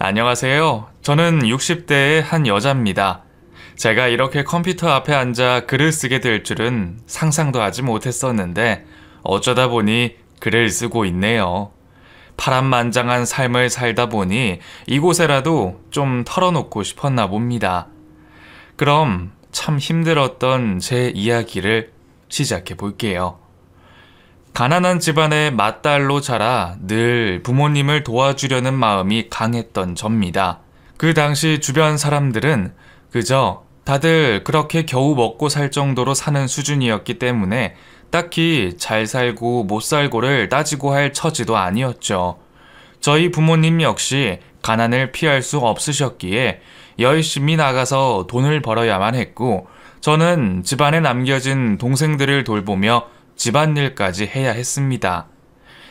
안녕하세요. 저는 60대의 한 여자입니다. 제가 이렇게 컴퓨터 앞에 앉아 글을 쓰게 될 줄은 상상도 하지 못했었는데 어쩌다 보니 글을 쓰고 있네요. 파란만장한 삶을 살다 보니 이곳에라도 좀 털어놓고 싶었나 봅니다. 그럼 참 힘들었던 제 이야기를 시작해 볼게요. 가난한 집안의 맏딸로 자라 늘 부모님을 도와주려는 마음이 강했던 접니다. 그 당시 주변 사람들은 그저 다들 그렇게 겨우 먹고 살 정도로 사는 수준이었기 때문에 딱히 잘 살고 못 살고를 따지고 할 처지도 아니었죠. 저희 부모님 역시 가난을 피할 수 없으셨기에 열심히 나가서 돈을 벌어야만 했고, 저는 집안에 남겨진 동생들을 돌보며 집안일까지 해야 했습니다.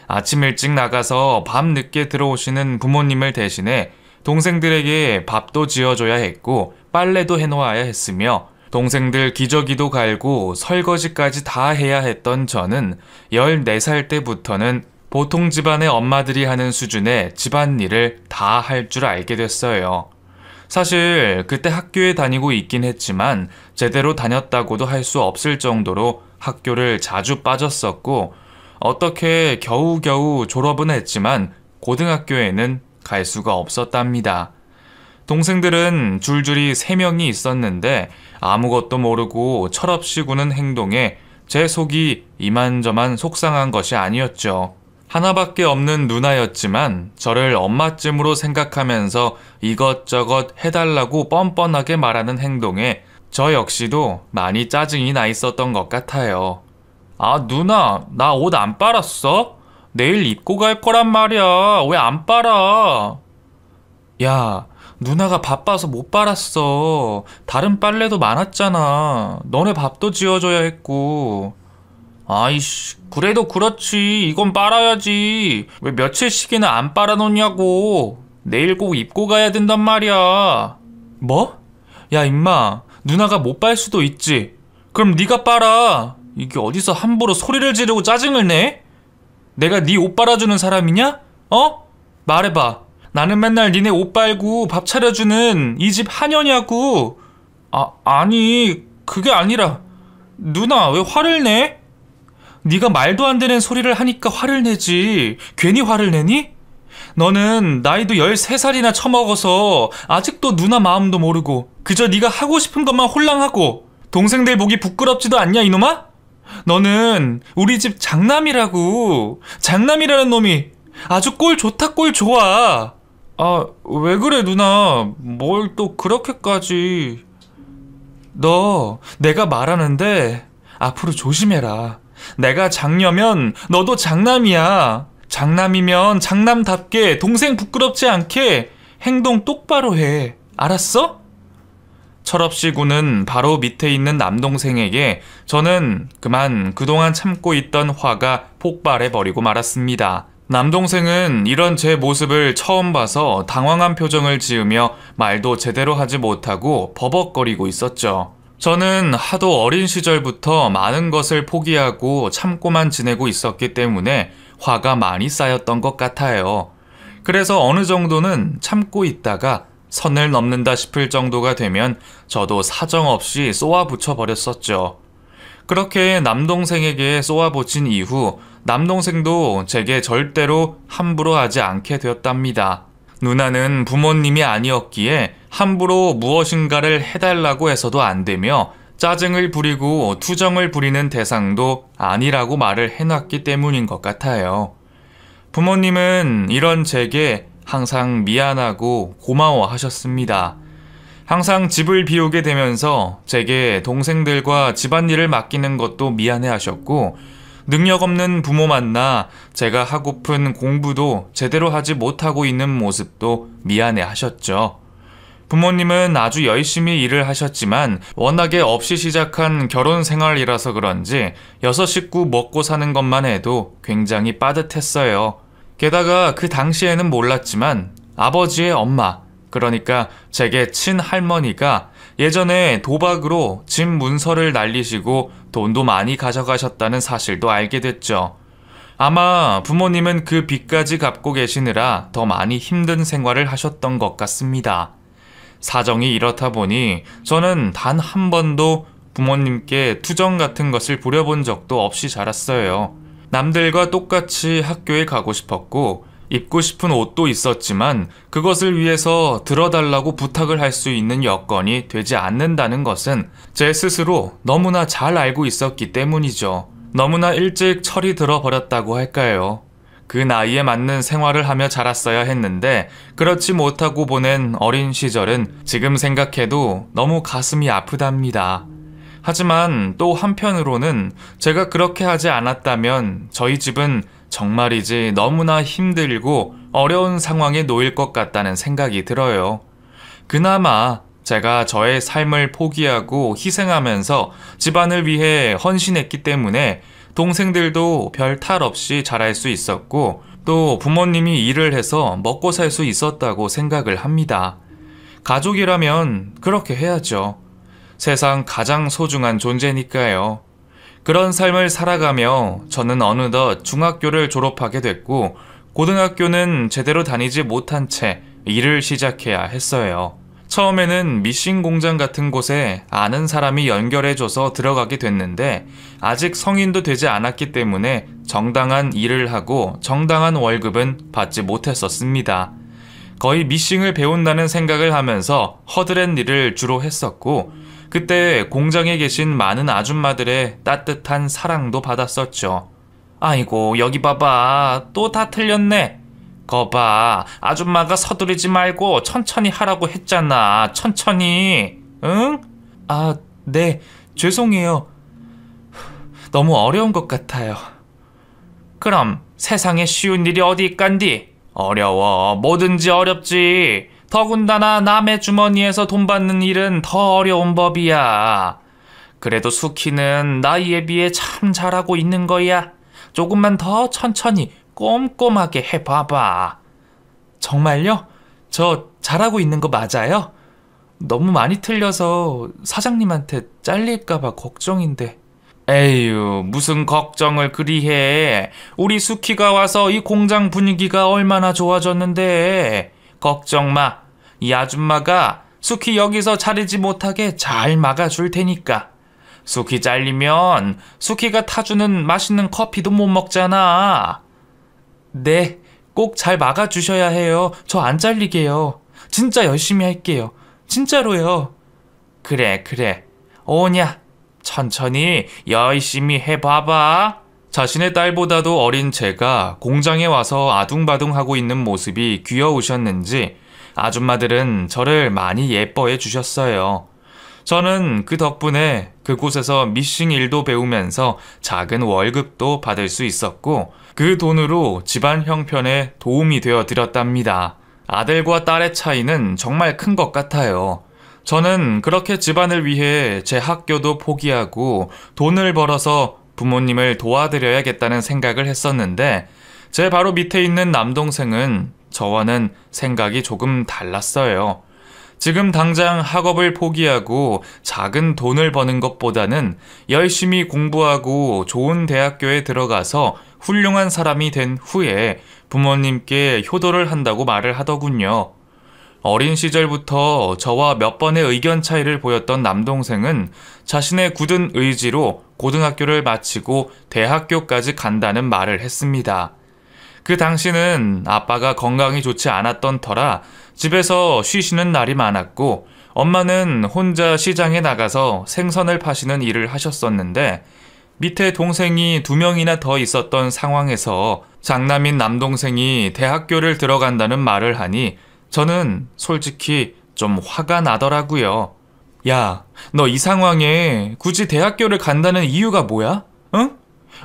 아침 일찍 나가서 밤 늦게 들어오시는 부모님을 대신해 동생들에게 밥도 지어줘야 했고 빨래도 해놓아야 했으며 동생들 기저귀도 갈고 설거지까지 다 해야 했던 저는 14살 때부터는 보통 집안의 엄마들이 하는 수준의 집안일을 다 할 줄 알게 됐어요. 사실 그때 학교에 다니고 있긴 했지만 제대로 다녔다고도 할 수 없을 정도로 학교를 자주 빠졌었고, 어떻게 겨우겨우 졸업은 했지만 고등학교에는 갈 수가 없었답니다. 동생들은 줄줄이 3명이 있었는데 아무것도 모르고 철없이 구는 행동에 제 속이 이만저만 속상한 것이 아니었죠. 하나밖에 없는 누나였지만 저를 엄마쯤으로 생각하면서 이것저것 해달라고 뻔뻔하게 말하는 행동에 저 역시도 많이 짜증이 나 있었던 것 같아요. 아, 누나, 나 옷 안 빨았어? 내일 입고 갈 거란 말이야. 왜 안 빨아? 야, 누나가 바빠서 못 빨았어. 다른 빨래도 많았잖아. 너네 밥도 지어줘야 했고. 아이씨, 그래도 그렇지. 이건 빨아야지. 왜 며칠씩이나 안 빨아놓냐고. 내일 꼭 입고 가야 된단 말이야. 뭐? 야, 임마. 누나가 못 빨 수도 있지. 그럼 네가 빨아. 이게 어디서 함부로 소리를 지르고 짜증을 내? 내가 네 옷 빨아주는 사람이냐? 어? 말해봐. 나는 맨날 니네 옷 빨고 밥 차려주는 이 집 하녀냐고. 아니 그게 아니라. 누나 왜 화를 내? 네가 말도 안 되는 소리를 하니까 화를 내지. 괜히 화를 내니? 너는 나이도 13살이나 처먹어서 아직도 누나 마음도 모르고 그저 네가 하고 싶은 것만 홀랑하고 동생들 보기 부끄럽지도 않냐 이놈아? 너는 우리 집 장남이라고. 장남이라는 놈이 아주 꼴 좋다 꼴 좋아. 아, 왜 그래 누나. 뭘 또 그렇게까지. 너 내가 말하는데 앞으로 조심해라. 내가 장녀면 너도 장남이야. 장남이면 장남답게 동생 부끄럽지 않게 행동 똑바로 해. 알았어? 철없이 구는 바로 밑에 있는 남동생에게 저는 그만 그동안 참고 있던 화가 폭발해버리고 말았습니다. 남동생은 이런 제 모습을 처음 봐서 당황한 표정을 지으며 말도 제대로 하지 못하고 버벅거리고 있었죠. 저는 하도 어린 시절부터 많은 것을 포기하고 참고만 지내고 있었기 때문에 화가 많이 쌓였던 것 같아요. 그래서 어느 정도는 참고 있다가 선을 넘는다 싶을 정도가 되면 저도 사정없이 쏘아붙여 버렸었죠. 그렇게 남동생에게 쏘아붙인 이후 남동생도 제게 절대로 함부로 하지 않게 되었답니다. 누나는 부모님이 아니었기에 함부로 무엇인가를 해달라고 해서도 안 되며 짜증을 부리고 투정을 부리는 대상도 아니라고 말을 해놨기 때문인 것 같아요. 부모님은 이런 제게 항상 미안하고 고마워하셨습니다. 항상 집을 비우게 되면서 제게 동생들과 집안일을 맡기는 것도 미안해하셨고, 능력 없는 부모 만나 제가 하고픈 공부도 제대로 하지 못하고 있는 모습도 미안해하셨죠. 부모님은 아주 열심히 일을 하셨지만 워낙에 없이 시작한 결혼 생활이라서 그런지 6 식구 먹고 사는 것만 해도 굉장히 빠듯했어요. 게다가 그 당시에는 몰랐지만 아버지의 엄마, 그러니까 제게 친할머니가 예전에 도박으로 집 문서를 날리시고 돈도 많이 가져가셨다는 사실도 알게 됐죠. 아마 부모님은 그 빚까지 갚고 계시느라 더 많이 힘든 생활을 하셨던 것 같습니다. 사정이 이렇다 보니 저는 단 한 번도 부모님께 투정 같은 것을 부려본 적도 없이 자랐어요. 남들과 똑같이 학교에 가고 싶었고 입고 싶은 옷도 있었지만 그것을 위해서 들어달라고 부탁을 할 수 있는 여건이 되지 않는다는 것은 제 스스로 너무나 잘 알고 있었기 때문이죠. 너무나 일찍 철이 들어버렸다고 할까요? 그 나이에 맞는 생활을 하며 자랐어야 했는데 그렇지 못하고 보낸 어린 시절은 지금 생각해도 너무 가슴이 아프답니다. 하지만 또 한편으로는 제가 그렇게 하지 않았다면 저희 집은 정말이지 너무나 힘들고 어려운 상황에 놓일 것 같다는 생각이 들어요. 그나마 제가 저의 삶을 포기하고 희생하면서 집안을 위해 헌신했기 때문에 동생들도 별 탈 없이 자랄 수 있었고 또 부모님이 일을 해서 먹고 살 수 있었다고 생각을 합니다. 가족이라면 그렇게 해야죠. 세상 가장 소중한 존재니까요. 그런 삶을 살아가며 저는 어느덧 중학교를 졸업하게 됐고 고등학교는 제대로 다니지 못한 채 일을 시작해야 했어요. 처음에는 미싱 공장 같은 곳에 아는 사람이 연결해줘서 들어가게 됐는데 아직 성인도 되지 않았기 때문에 정당한 일을 하고 정당한 월급은 받지 못했었습니다. 거의 미싱을 배운다는 생각을 하면서 허드렛 일을 주로 했었고 그때 공장에 계신 많은 아줌마들의 따뜻한 사랑도 받았었죠. 아이고 여기 봐봐 또 다 틀렸네. 거봐 아줌마가 서두르지 말고 천천히 하라고 했잖아. 천천히. 응? 아, 네 죄송해요. 너무 어려운 것 같아요. 그럼 세상에 쉬운 일이 어디 있간디? 어려워. 뭐든지 어렵지. 더군다나 남의 주머니에서 돈 받는 일은 더 어려운 법이야. 그래도 수키는 나이에 비해 참 잘하고 있는 거야. 조금만 더 천천히 꼼꼼하게 해봐봐. 정말요? 저 잘하고 있는 거 맞아요? 너무 많이 틀려서 사장님한테 잘릴까봐 걱정인데. 에휴 무슨 걱정을 그리 해. 우리 수키가 와서 이 공장 분위기가 얼마나 좋아졌는데. 걱정 마. 이 아줌마가 수키 여기서 자르지 못하게 잘 막아줄 테니까. 수키 잘리면 수키가 타주는 맛있는 커피도 못 먹잖아. 네, 꼭 잘 막아주셔야 해요. 저 안 잘리게요. 진짜 열심히 할게요. 진짜로요. 그래. 오냐. 천천히 열심히 해봐봐. 자신의 딸보다도 어린 제가 공장에 와서 아둥바둥하고 있는 모습이 귀여우셨는지 아줌마들은 저를 많이 예뻐해 주셨어요. 저는 그 덕분에 그곳에서 미싱 일도 배우면서 작은 월급도 받을 수 있었고 그 돈으로 집안 형편에 도움이 되어 드렸답니다. 아들과 딸의 차이는 정말 큰 것 같아요. 저는 그렇게 집안을 위해 제 학교도 포기하고 돈을 벌어서 부모님을 도와드려야겠다는 생각을 했었는데 제 바로 밑에 있는 남동생은 저와는 생각이 조금 달랐어요. 지금 당장 학업을 포기하고 작은 돈을 버는 것보다는 열심히 공부하고 좋은 대학교에 들어가서 훌륭한 사람이 된 후에 부모님께 효도를 한다고 말을 하더군요. 어린 시절부터 저와 몇 번의 의견 차이를 보였던 남동생은 자신의 굳은 의지로 고등학교를 마치고 대학교까지 간다는 말을 했습니다. 그 당시는 아빠가 건강이 좋지 않았던 터라 집에서 쉬시는 날이 많았고 엄마는 혼자 시장에 나가서 생선을 파시는 일을 하셨었는데 밑에 동생이 2명이나 더 있었던 상황에서 장남인 남동생이 대학교를 들어간다는 말을 하니 저는 솔직히 좀 화가 나더라고요. 야, 너 이 상황에 굳이 대학교를 간다는 이유가 뭐야? 응?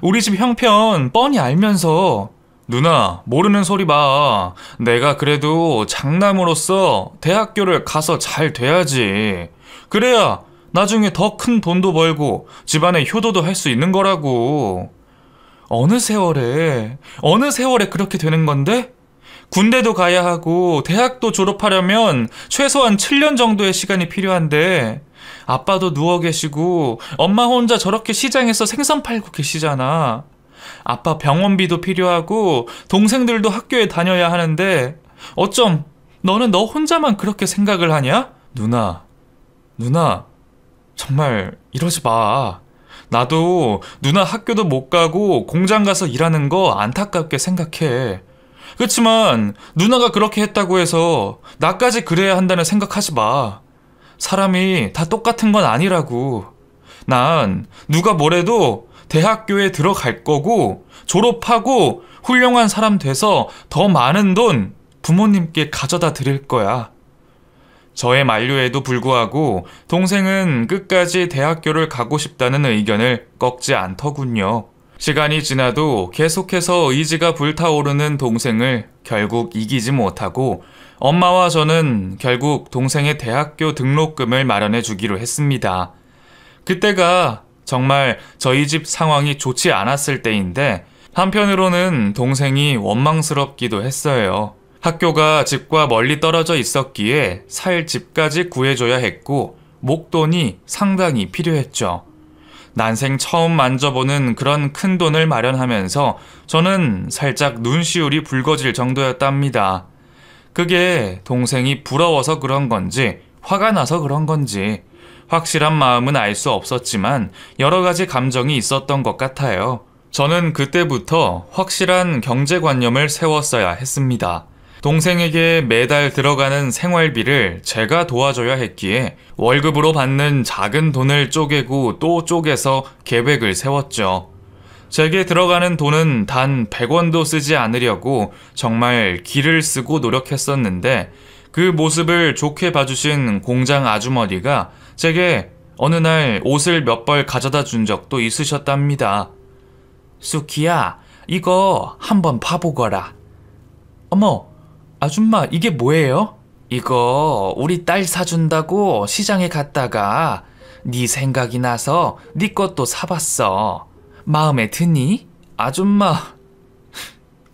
우리 집 형편 뻔히 알면서. 누나, 모르는 소리 마. 내가 그래도 장남으로서 대학교를 가서 잘 돼야지. 그래야 나중에 더 큰 돈도 벌고 집안에 효도도 할 수 있는 거라고. 어느 세월에 그렇게 되는 건데? 군대도 가야 하고 대학도 졸업하려면 최소한 7년 정도의 시간이 필요한데 아빠도 누워 계시고 엄마 혼자 저렇게 시장에서 생선 팔고 계시잖아. 아빠 병원비도 필요하고 동생들도 학교에 다녀야 하는데 어쩜 너는 너 혼자만 그렇게 생각을 하냐? 누나, 정말 이러지 마. 나도 누나 학교도 못 가고 공장 가서 일하는 거 안타깝게 생각해. 그렇지만 누나가 그렇게 했다고 해서 나까지 그래야 한다는 생각하지 마. 사람이 다 똑같은 건 아니라고. 난 누가 뭐래도 대학교에 들어갈 거고 졸업하고 훌륭한 사람 돼서 더 많은 돈 부모님께 가져다 드릴 거야. 저의 만류에도 불구하고 동생은 끝까지 대학교를 가고 싶다는 의견을 꺾지 않더군요. 시간이 지나도 계속해서 의지가 불타오르는 동생을 결국 이기지 못하고 엄마와 저는 결국 동생의 대학교 등록금을 마련해 주기로 했습니다. 그때가 정말 저희 집 상황이 좋지 않았을 때인데 한편으로는 동생이 원망스럽기도 했어요. 학교가 집과 멀리 떨어져 있었기에 살 집까지 구해줘야 했고 목돈이 상당히 필요했죠. 난생 처음 만져보는 그런 큰 돈을 마련하면서 저는 살짝 눈시울이 붉어질 정도였답니다. 그게 동생이 부러워서 그런 건지 화가 나서 그런 건지 확실한 마음은 알 수 없었지만 여러 가지 감정이 있었던 것 같아요. 저는 그때부터 확실한 경제관념을 세웠어야 했습니다. 동생에게 매달 들어가는 생활비를 제가 도와줘야 했기에 월급으로 받는 작은 돈을 쪼개고 또 쪼개서 계획을 세웠죠. 제게 들어가는 돈은 단 100원도 쓰지 않으려고 정말 기를 쓰고 노력했었는데 그 모습을 좋게 봐주신 공장 아주머니가 제게 어느 날 옷을 몇 벌 가져다 준 적도 있으셨답니다. 수키야, 이거 한번 봐보거라. 어머, 아줌마 이게 뭐예요? 이거 우리 딸 사준다고 시장에 갔다가 네 생각이 나서 네 것도 사봤어. 마음에 드니? 아줌마,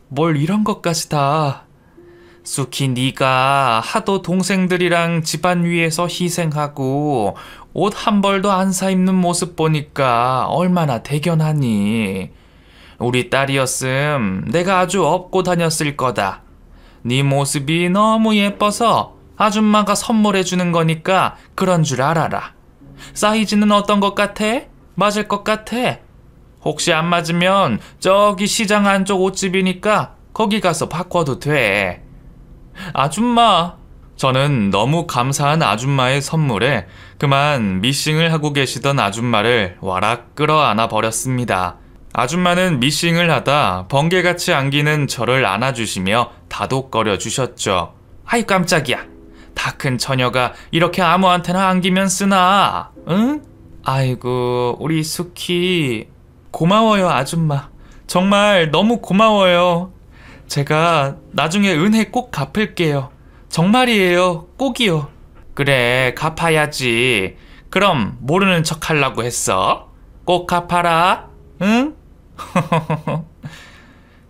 뭘 이런 것까지 다. 수키 네가 하도 동생들이랑 집안 위에서 희생하고 옷 한 벌도 안 사 입는 모습 보니까 얼마나 대견하니. 우리 딸이었음 내가 아주 업고 다녔을 거다. 네 모습이 너무 예뻐서 아줌마가 선물해 주는 거니까 그런 줄 알아라. 사이즈는 어떤 것 같아? 맞을 것 같아? 혹시 안 맞으면 저기 시장 안쪽 옷집이니까 거기 가서 바꿔도 돼. 아줌마, 저는 너무 감사한 아줌마의 선물에 그만 미싱을 하고 계시던 아줌마를 와락 끌어안아 버렸습니다. 아줌마는 미싱을 하다 번개같이 안기는 저를 안아주시며 다독거려 주셨죠. 아이 깜짝이야. 다 큰 처녀가 이렇게 아무한테나 안기면 쓰나? 응? 아이고 우리 수키. 고마워요 아줌마. 정말 너무 고마워요. 제가 나중에 은혜 꼭 갚을게요. 정말이에요. 꼭이요. 그래 갚아야지. 그럼 모르는 척 하려고 했어? 꼭 갚아라. 응?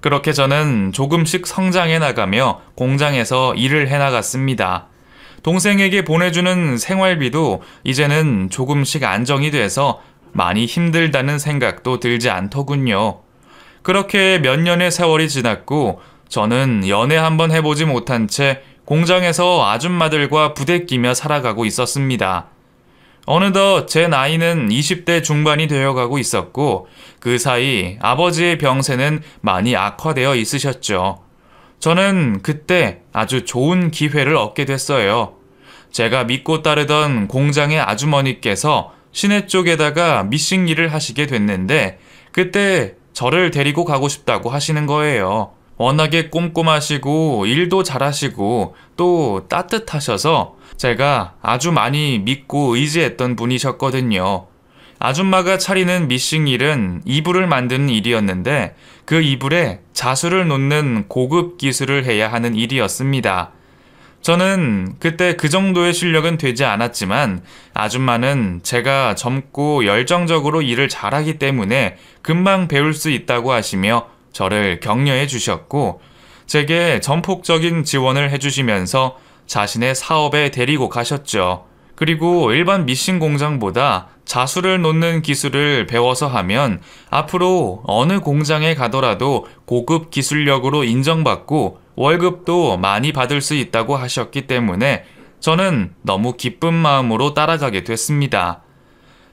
그렇게 저는 조금씩 성장해 나가며 공장에서 일을 해 나갔습니다. 동생에게 보내주는 생활비도 이제는 조금씩 안정이 돼서 많이 힘들다는 생각도 들지 않더군요. 그렇게 몇 년의 세월이 지났고 저는 연애 한번 해보지 못한 채 공장에서 아줌마들과 부대끼며 살아가고 있었습니다. 어느덧 제 나이는 20대 중반이 되어가고 있었고 그 사이 아버지의 병세는 많이 악화되어 있으셨죠. 저는 그때 아주 좋은 기회를 얻게 됐어요. 제가 믿고 따르던 공장의 아주머니께서 시내 쪽에다가 미싱 일을 하시게 됐는데 그때 저를 데리고 가고 싶다고 하시는 거예요. 워낙에 꼼꼼하시고 일도 잘하시고 또 따뜻하셔서 제가 아주 많이 믿고 의지했던 분이셨거든요. 아줌마가 차리는 미싱 일은 이불을 만드는 일이었는데 그 이불에 자수를 놓는 고급 기술을 해야 하는 일이었습니다. 저는 그때 그 정도의 실력은 되지 않았지만 아줌마는 제가 젊고 열정적으로 일을 잘하기 때문에 금방 배울 수 있다고 하시며 저를 격려해 주셨고 제게 전폭적인 지원을 해주시면서 자신의 사업에 데리고 가셨죠. 그리고 일반 미싱 공장보다 자수를 놓는 기술을 배워서 하면 앞으로 어느 공장에 가더라도 고급 기술력으로 인정받고 월급도 많이 받을 수 있다고 하셨기 때문에 저는 너무 기쁜 마음으로 따라가게 됐습니다.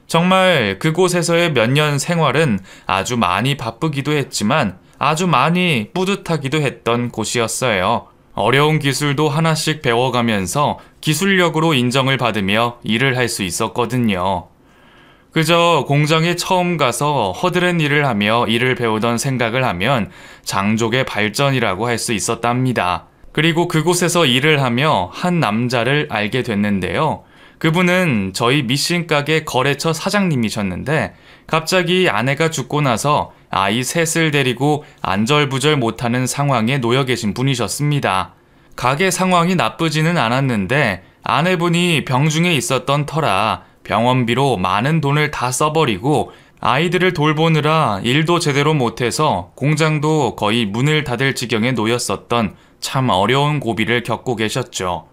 정말 그곳에서의 몇 년 생활은 아주 많이 바쁘기도 했지만 아주 많이 뿌듯하기도 했던 곳이었어요. 어려운 기술도 하나씩 배워가면서 기술력으로 인정을 받으며 일을 할 수 있었거든요. 그저 공장에 처음 가서 허드렛 일을 하며 일을 배우던 생각을 하면 장족의 발전이라고 할 수 있었답니다. 그리고 그곳에서 일을 하며 한 남자를 알게 됐는데요. 그분은 저희 미신 가게 거래처 사장님이셨는데 갑자기 아내가 죽고 나서 아이 셋을 데리고 안절부절 못하는 상황에 놓여 계신 분이셨습니다. 가게 상황이 나쁘지는 않았는데 아내분이 병중에 있었던 터라 병원비로 많은 돈을 다 써버리고 아이들을 돌보느라 일도 제대로 못해서 공장도 거의 문을 닫을 지경에 놓였었던 참 어려운 고비를 겪고 계셨죠.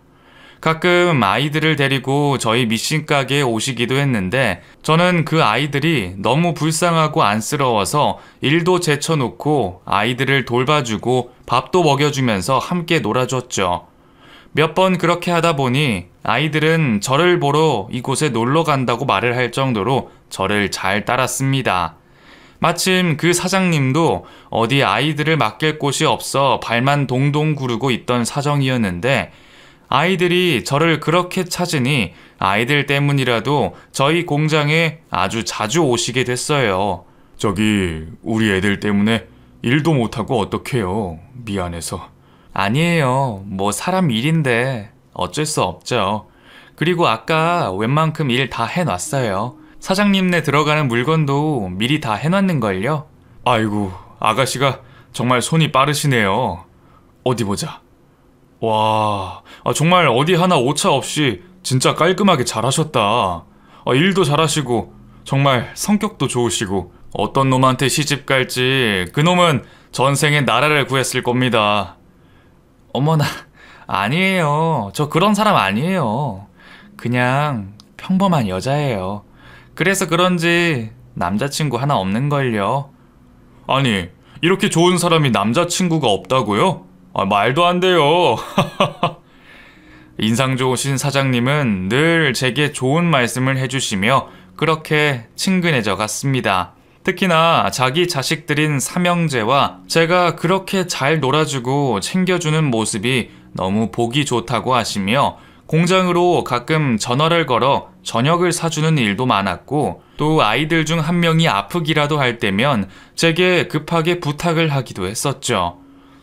가끔 아이들을 데리고 저희 미신 가게에 오시기도 했는데 저는 그 아이들이 너무 불쌍하고 안쓰러워서 일도 제쳐놓고 아이들을 돌봐주고 밥도 먹여주면서 함께 놀아줬죠. 몇 번 그렇게 하다 보니 아이들은 저를 보러 이곳에 놀러 간다고 말을 할 정도로 저를 잘 따랐습니다. 마침 그 사장님도 어디 아이들을 맡길 곳이 없어 발만 동동 구르고 있던 사정이었는데 아이들이 저를 그렇게 찾으니 아이들 때문이라도 저희 공장에 아주 자주 오시게 됐어요. 저기 우리 애들 때문에 일도 못하고 어떡해요. 미안해서. 아니에요. 뭐 사람 일인데 어쩔 수 없죠. 그리고 아까 웬만큼 일 다 해놨어요. 사장님네 들어가는 물건도 미리 다 해놨는걸요. 아이고, 아가씨가 정말 손이 빠르시네요. 어디 보자. 와, 정말 어디 하나 오차 없이 진짜 깔끔하게 잘하셨다. 일도 잘하시고 정말 성격도 좋으시고 어떤 놈한테 시집 갈지 그놈은 전생에 나라를 구했을 겁니다. 어머나, 아니에요. 저 그런 사람 아니에요. 그냥 평범한 여자예요. 그래서 그런지 남자친구 하나 없는걸요. 아니, 이렇게 좋은 사람이 남자친구가 없다고요? 말도 안 돼요. 인상 좋으신 사장님은 늘 제게 좋은 말씀을 해주시며 그렇게 친근해져 갔습니다. 특히나 자기 자식들인 삼형제와 제가 그렇게 잘 놀아주고 챙겨주는 모습이 너무 보기 좋다고 하시며 공장으로 가끔 전화를 걸어 저녁을 사주는 일도 많았고 또 아이들 중 한 명이 아프기라도 할 때면 제게 급하게 부탁을 하기도 했었죠.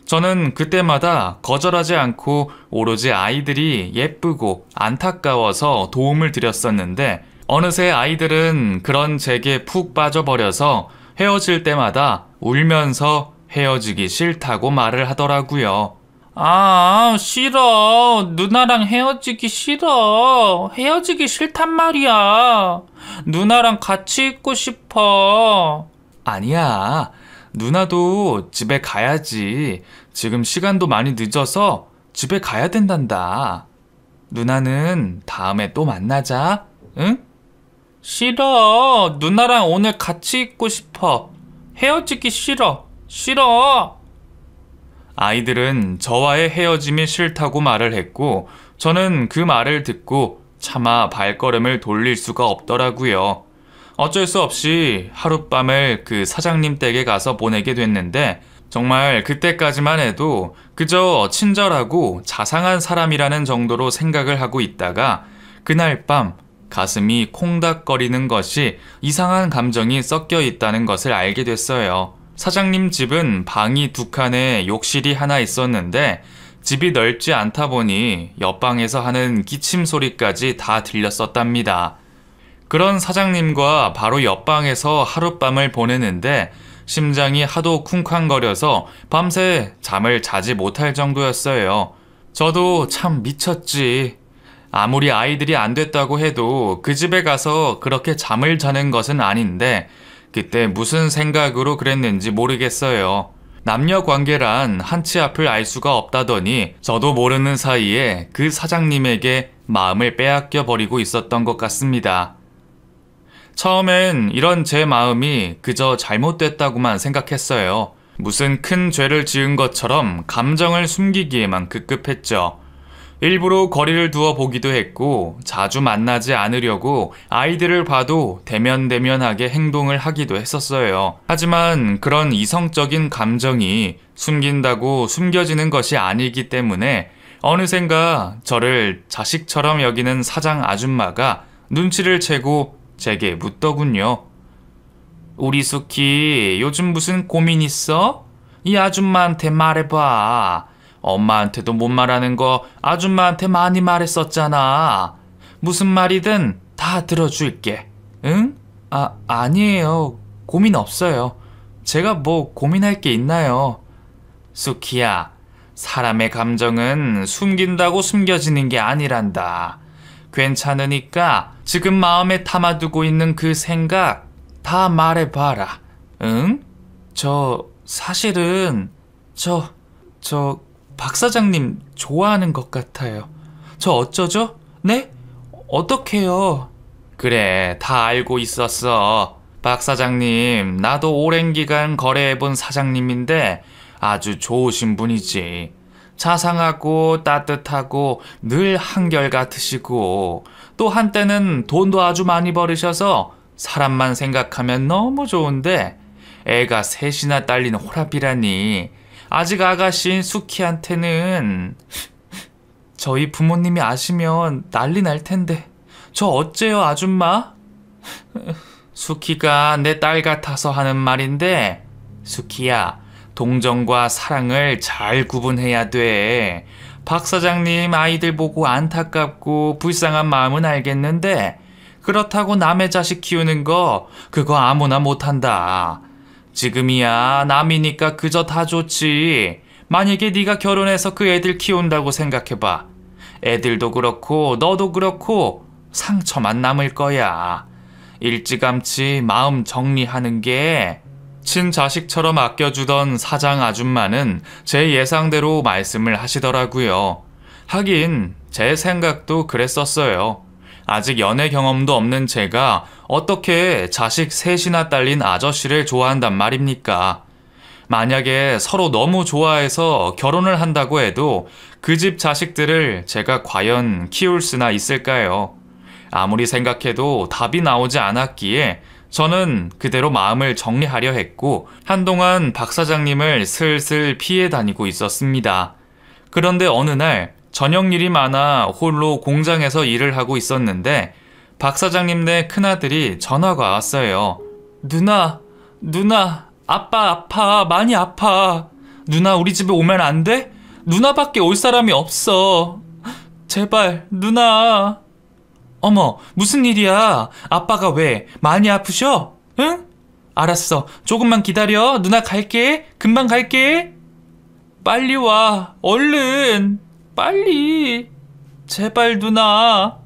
저는 그때마다 거절하지 않고 오로지 아이들이 예쁘고 안타까워서 도움을 드렸었는데 어느새 아이들은 그런 제게 푹 빠져버려서 헤어질 때마다 울면서 헤어지기 싫다고 말을 하더라고요. 아, 싫어. 누나랑 헤어지기 싫어. 헤어지기 싫단 말이야. 누나랑 같이 있고 싶어. 아니야. 누나도 집에 가야지. 지금 시간도 많이 늦어서 집에 가야 된단다. 누나는 다음에 또 만나자. 응? 싫어. 누나랑 오늘 같이 있고 싶어. 헤어지기 싫어. 싫어. 아이들은 저와의 헤어짐이 싫다고 말을 했고 저는 그 말을 듣고 차마 발걸음을 돌릴 수가 없더라고요. 어쩔 수 없이 하룻밤을 그 사장님 댁에 가서 보내게 됐는데 정말 그때까지만 해도 그저 친절하고 자상한 사람이라는 정도로 생각을 하고 있다가 그날 밤 가슴이 콩닥거리는 것이 이상한 감정이 섞여 있다는 것을 알게 됐어요. 사장님 집은 방이 2칸에 욕실이 하나 있었는데 집이 넓지 않다 보니 옆방에서 하는 기침 소리까지 다 들렸었답니다. 그런 사장님과 바로 옆방에서 하룻밤을 보내는데 심장이 하도 쿵쾅거려서 밤새 잠을 자지 못할 정도였어요. 저도 참 미쳤지. 아무리 아이들이 안 됐다고 해도 그 집에 가서 그렇게 잠을 자는 것은 아닌데 그때 무슨 생각으로 그랬는지 모르겠어요. 남녀 관계란 한치 앞을 알 수가 없다더니 저도 모르는 사이에 그 사장님에게 마음을 빼앗겨 버리고 있었던 것 같습니다. 처음엔 이런 제 마음이 그저 잘못됐다고만 생각했어요. 무슨 큰 죄를 지은 것처럼 감정을 숨기기에만 급급했죠. 일부러 거리를 두어 보기도 했고 자주 만나지 않으려고 아이들을 봐도 대면대면하게 행동을 하기도 했었어요. 하지만 그런 이성적인 감정이 숨긴다고 숨겨지는 것이 아니기 때문에 어느샌가 저를 자식처럼 여기는 사장 아줌마가 눈치를 채고 제게 묻더군요. 우리 수키 요즘 무슨 고민 있어? 이 아줌마한테 말해봐. 엄마한테도 못 말하는 거 아줌마한테 많이 말했었잖아. 무슨 말이든 다 들어줄게. 응? 아니에요. 고민 없어요. 제가 뭐 고민할 게 있나요? 수키야, 사람의 감정은 숨긴다고 숨겨지는 게 아니란다. 괜찮으니까 지금 마음에 담아두고 있는 그 생각 다 말해봐라. 응? 사실은 박 사장님 좋아하는 것 같아요. 저 어쩌죠? 네? 어떡해요? 그래, 다 알고 있었어. 박 사장님, 나도 오랜 기간 거래해본 사장님인데 아주 좋으신 분이지. 자상하고 따뜻하고 늘 한결같으시고 또 한때는 돈도 아주 많이 벌으셔서 사람만 생각하면 너무 좋은데 애가 셋이나 딸린 호랍이라니. 아직 아가씨인 수키한테는 저희 부모님이 아시면 난리 날 텐데 저 어째요 아줌마? 수키가 내 딸 같아서 하는 말인데 수키야, 동정과 사랑을 잘 구분해야 돼. 박 사장님 아이들 보고 안타깝고 불쌍한 마음은 알겠는데 그렇다고 남의 자식 키우는 거 그거 아무나 못한다. 지금이야 남이니까 그저 다 좋지. 만약에 네가 결혼해서 그 애들 키운다고 생각해봐. 애들도 그렇고 너도 그렇고 상처만 남을 거야. 일찌감치 마음 정리하는 게. 친자식처럼 아껴주던 사장 아줌마는 제 예상대로 말씀을 하시더라고요. 하긴 제 생각도 그랬었어요. 아직 연애 경험도 없는 제가 어떻게 자식 셋이나 딸린 아저씨를 좋아한단 말입니까? 만약에 서로 너무 좋아해서 결혼을 한다고 해도 그 집 자식들을 제가 과연 키울 수나 있을까요? 아무리 생각해도 답이 나오지 않았기에 저는 그대로 마음을 정리하려 했고 한동안 박 사장님을 슬슬 피해 다니고 있었습니다. 그런데 어느 날 저녁 일이 많아 홀로 공장에서 일을 하고 있었는데 박 사장님네 큰아들이 전화가 왔어요. 누나, 아빠 아파, 많이 아파. 누나 우리 집에 오면 안 돼? 누나밖에 올 사람이 없어. 제발, 누나. 어머, 무슨 일이야? 아빠가 왜? 많이 아프셔? 응? 알았어. 조금만 기다려. 누나 갈게. 금방 갈게. 빨리 와. 얼른. 빨리. 제발 누나.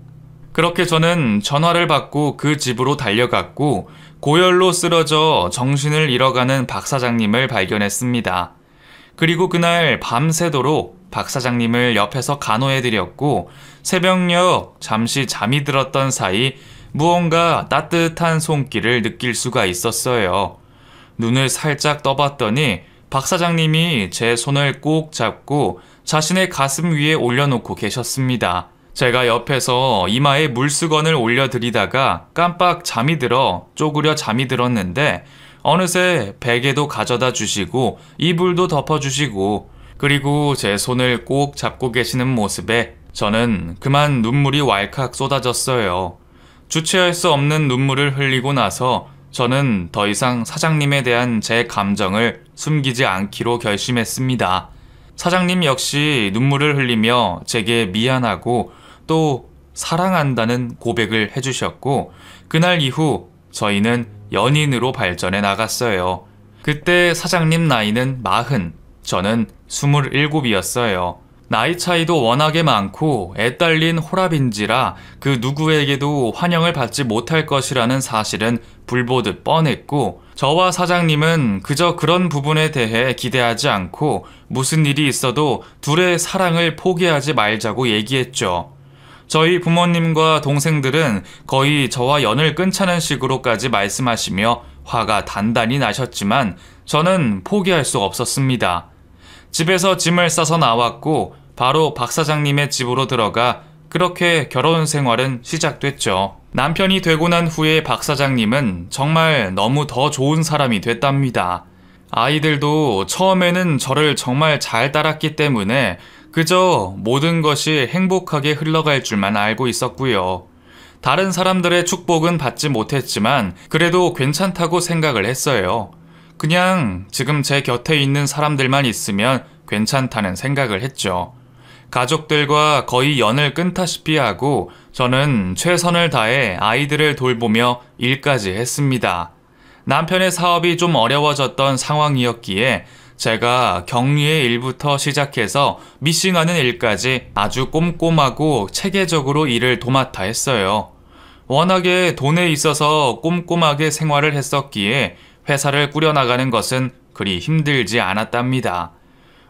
그렇게 저는 전화를 받고 그 집으로 달려갔고 고열로 쓰러져 정신을 잃어가는 박 사장님을 발견했습니다. 그리고 그날 밤새도록 박 사장님을 옆에서 간호해드렸고 새벽녘 잠시 잠이 들었던 사이 무언가 따뜻한 손길을 느낄 수가 있었어요. 눈을 살짝 떠봤더니 박 사장님이 제 손을 꼭 잡고 자신의 가슴 위에 올려놓고 계셨습니다. 제가 옆에서 이마에 물수건을 올려드리다가 깜빡 잠이 들어 쪼그려 잠이 들었는데 어느새 베개도 가져다 주시고 이불도 덮어주시고 그리고 제 손을 꼭 잡고 계시는 모습에 저는 그만 눈물이 왈칵 쏟아졌어요. 주체할 수 없는 눈물을 흘리고 나서 저는 더 이상 사장님에 대한 제 감정을 숨기지 않기로 결심했습니다. 사장님 역시 눈물을 흘리며 제게 미안하고 또 사랑한다는 고백을 해주셨고 그날 이후 저희는 연인으로 발전해 나갔어요. 그때 사장님 나이는 40, 저는 27이었어요. 나이 차이도 워낙에 많고 애딸린 호랍인지라 그 누구에게도 환영을 받지 못할 것이라는 사실은 불보듯 뻔했고 저와 사장님은 그저 그런 부분에 대해 기대하지 않고 무슨 일이 있어도 둘의 사랑을 포기하지 말자고 얘기했죠. 저희 부모님과 동생들은 거의 저와 연을 끊자는 식으로까지 말씀하시며 화가 단단히 나셨지만 저는 포기할 수 없었습니다. 집에서 짐을 싸서 나왔고 바로 박 사장님의 집으로 들어가 그렇게 결혼 생활은 시작됐죠. 남편이 되고 난 후에 박 사장님은 정말 너무 더 좋은 사람이 됐답니다. 아이들도 처음에는 저를 정말 잘 따랐기 때문에 그저 모든 것이 행복하게 흘러갈 줄만 알고 있었고요. 다른 사람들의 축복은 받지 못했지만 그래도 괜찮다고 생각을 했어요. 그냥 지금 제 곁에 있는 사람들만 있으면 괜찮다는 생각을 했죠. 가족들과 거의 연을 끊다시피 하고 저는 최선을 다해 아이들을 돌보며 일까지 했습니다. 남편의 사업이 좀 어려워졌던 상황이었기에 제가 격리의 일부터 시작해서 미싱하는 일까지 아주 꼼꼼하고 체계적으로 일을 도맡아 했어요. 워낙에 돈에 있어서 꼼꼼하게 생활을 했었기에 회사를 꾸려나가는 것은 그리 힘들지 않았답니다.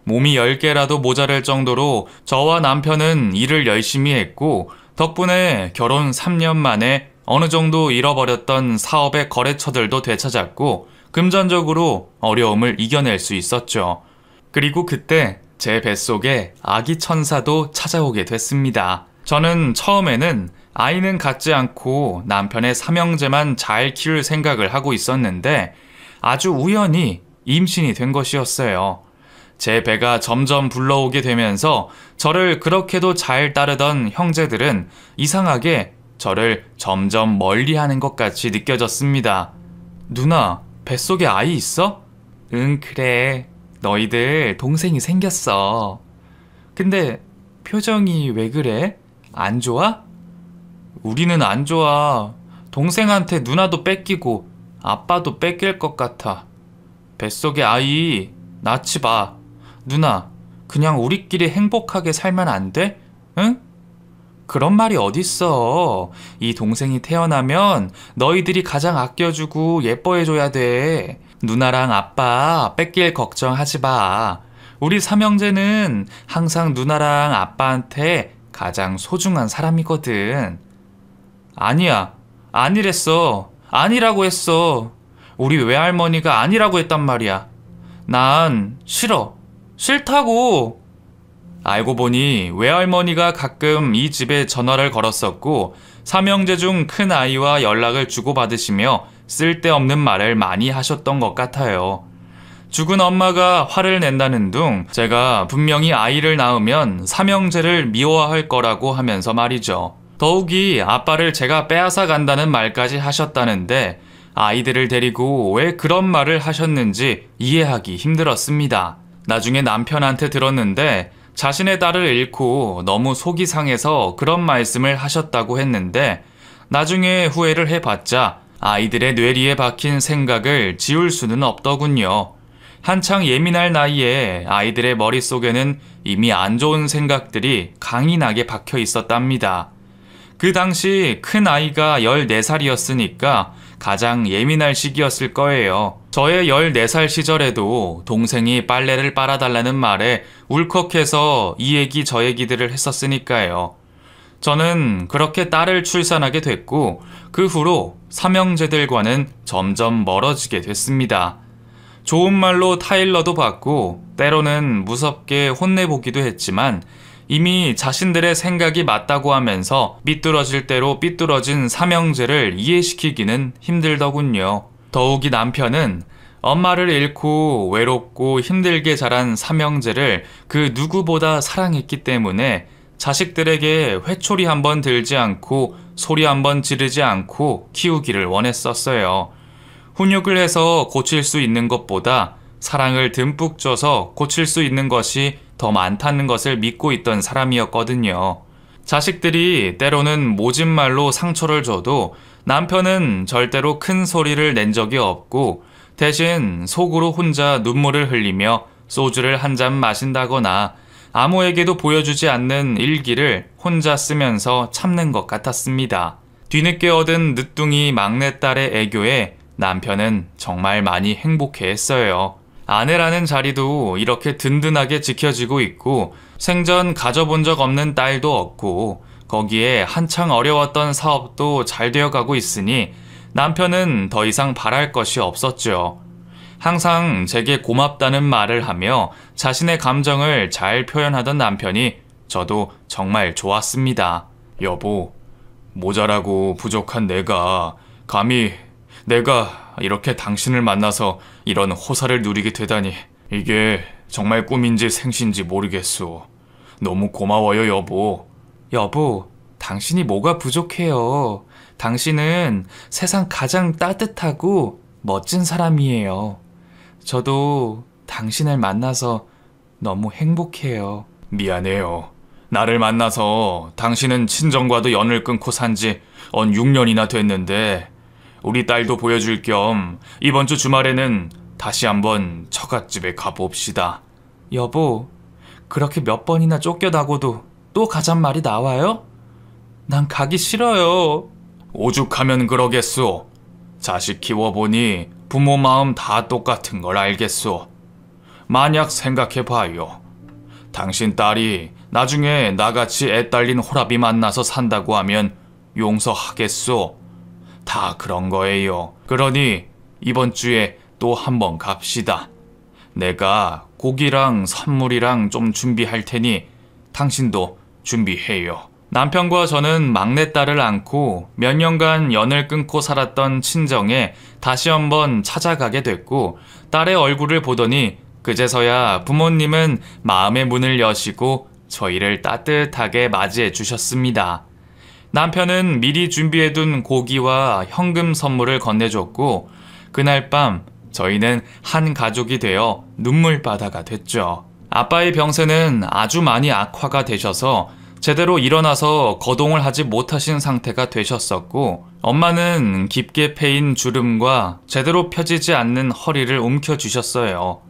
몸이 10개라도 모자랄 정도로 저와 남편은 일을 열심히 했고 덕분에 결혼 3년 만에 어느 정도 잃어버렸던 사업의 거래처들도 되찾았고 금전적으로 어려움을 이겨낼 수 있었죠. 그리고 그때 제 뱃속에 아기 천사도 찾아오게 됐습니다. 저는 처음에는 아이는 갖지 않고 남편의 삼형제만 잘 키울 생각을 하고 있었는데 아주 우연히 임신이 된 것이었어요. 제 배가 점점 불러오게 되면서 저를 그렇게도 잘 따르던 형제들은 이상하게 저를 점점 멀리하는 것 같이 느껴졌습니다. 누나, 뱃속에 아이 있어? 응, 그래. 너희들 동생이 생겼어. 근데 표정이 왜 그래? 안 좋아? 우리는 안 좋아. 동생한테 누나도 뺏기고 아빠도 뺏길 것 같아. 뱃속에 아이 낳지 마. 누나, 그냥 우리끼리 행복하게 살면 안 돼? 응? 그런 말이 어딨어. 이 동생이 태어나면 너희들이 가장 아껴주고 예뻐해줘야 돼. 누나랑 아빠 뺏길 걱정하지 마. 우리 삼형제는 항상 누나랑 아빠한테 가장 소중한 사람이거든. 아니야. 아니랬어. 아니라고 했어. 우리 외할머니가 아니라고 했단 말이야. 난 싫어. 싫다고. 알고 보니 외할머니가 가끔 이 집에 전화를 걸었었고 삼형제 중 큰 아이와 연락을 주고받으시며 쓸데없는 말을 많이 하셨던 것 같아요. 죽은 엄마가 화를 낸다는 둥 제가 분명히 아이를 낳으면 삼형제를 미워할 거라고 하면서 말이죠. 더욱이 아빠를 제가 빼앗아 간다는 말까지 하셨다는데 아이들을 데리고 왜 그런 말을 하셨는지 이해하기 힘들었습니다. 나중에 남편한테 들었는데 자신의 딸을 잃고 너무 속이 상해서 그런 말씀을 하셨다고 했는데 나중에 후회를 해봤자 아이들의 뇌리에 박힌 생각을 지울 수는 없더군요. 한창 예민할 나이에 아이들의 머릿속에는 이미 안 좋은 생각들이 강인하게 박혀 있었답니다. 그 당시 큰 아이가 14살이었으니까 가장 예민할 시기였을 거예요. 저의 14살 시절에도 동생이 빨래를 빨아달라는 말에 울컥해서 이 얘기 저 얘기들을 했었으니까요. 저는 그렇게 딸을 출산하게 됐고 그 후로 삼형제들과는 점점 멀어지게 됐습니다. 좋은 말로 타일러도 받고 때로는 무섭게 혼내보기도 했지만 이미 자신들의 생각이 맞다고 하면서 삐뚤어질 대로 삐뚤어진 삼형제를 이해시키기는 힘들더군요. 더욱이 남편은 엄마를 잃고 외롭고 힘들게 자란 삼형제를 그 누구보다 사랑했기 때문에 자식들에게 회초리 한번 들지 않고 소리 한번 지르지 않고 키우기를 원했었어요. 훈육을 해서 고칠 수 있는 것보다 사랑을 듬뿍 줘서 고칠 수 있는 것이 더 많다는 것을 믿고 있던 사람이었거든요. 자식들이 때로는 모진 말로 상처를 줘도 남편은 절대로 큰 소리를 낸 적이 없고 대신 속으로 혼자 눈물을 흘리며 소주를 한 잔 마신다거나 아무에게도 보여주지 않는 일기를 혼자 쓰면서 참는 것 같았습니다. 뒤늦게 얻은 늦둥이 막내딸의 애교에 남편은 정말 많이 행복해했어요. 아내라는 자리도 이렇게 든든하게 지켜지고 있고 생전 가져본 적 없는 딸도 없고 거기에 한창 어려웠던 사업도 잘 되어가고 있으니 남편은 더 이상 바랄 것이 없었죠. 항상 제게 고맙다는 말을 하며 자신의 감정을 잘 표현하던 남편이 저도 정말 좋았습니다. 여보, 모자라고 부족한 내가 감히 내가 이렇게 당신을 만나서 이런 호사를 누리게 되다니 이게 정말 꿈인지 생신지 모르겠소. 너무 고마워요, 여보. 여보, 당신이 뭐가 부족해요. 당신은 세상 가장 따뜻하고 멋진 사람이에요. 저도 당신을 만나서 너무 행복해요. 미안해요. 나를 만나서 당신은 친정과도 연을 끊고 산지 6년이나 됐는데 우리 딸도 보여줄 겸 이번 주 주말에는 다시 한번 처갓집에 가봅시다. 여보, 그렇게 몇 번이나 쫓겨나고도 또 가잔 말이 나와요? 난 가기 싫어요. 오죽하면 그러겠소. 자식 키워보니 부모 마음 다 똑같은 걸 알겠소. 만약 생각해봐요. 당신 딸이 나중에 나같이 애 딸린 호랍이 만나서 산다고 하면 용서하겠소. 다 그런 거예요. 그러니 이번 주에 또 한번 갑시다. 내가 고기랑 선물이랑 좀 준비할 테니 당신도 준비해요. 남편과 저는 막내딸을 안고 몇 년간 연을 끊고 살았던 친정에 다시 한번 찾아가게 됐고 딸의 얼굴을 보더니 그제서야 부모님은 마음의 문을 여시고 저희를 따뜻하게 맞이해 주셨습니다. 남편은 미리 준비해둔 고기와 현금 선물을 건네줬고 그날 밤 저희는 한 가족이 되어 눈물바다가 됐죠. 아빠의 병세는 아주 많이 악화가 되셔서 제대로 일어나서 거동을 하지 못하신 상태가 되셨었고 엄마는 깊게 패인 주름과 제대로 펴지지 않는 허리를 움켜쥐셨어요.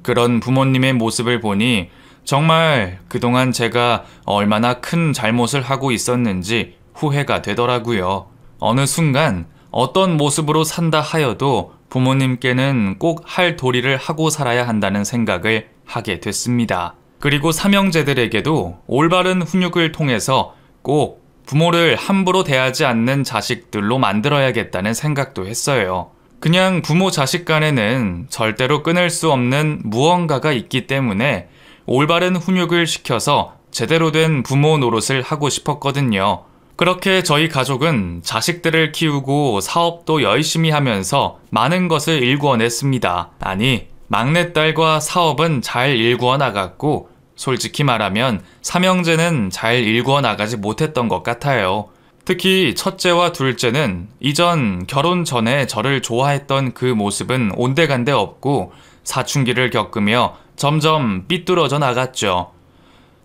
그런 부모님의 모습을 보니 정말 그동안 제가 얼마나 큰 잘못을 하고 있었는지 후회가 되더라고요. 어느 순간 어떤 모습으로 산다 하여도 부모님께는 꼭 할 도리를 하고 살아야 한다는 생각을 하게 됐습니다. 그리고 삼형제들에게도 올바른 훈육을 통해서 꼭 부모를 함부로 대하지 않는 자식들로 만들어야겠다는 생각도 했어요. 그냥 부모 자식 간에는 절대로 끊을 수 없는 무언가가 있기 때문에 올바른 훈육을 시켜서 제대로 된 부모 노릇을 하고 싶었거든요. 그렇게 저희 가족은 자식들을 키우고 사업도 열심히 하면서 많은 것을 일구어냈습니다. 아니, 막내딸과 사업은 잘 일구어 나갔고 솔직히 말하면 삼형제는 잘 일구어 나가지 못했던 것 같아요. 특히 첫째와 둘째는 이전 결혼 전에 저를 좋아했던 그 모습은 온데간데 없고 사춘기를 겪으며 점점 삐뚤어져 나갔죠.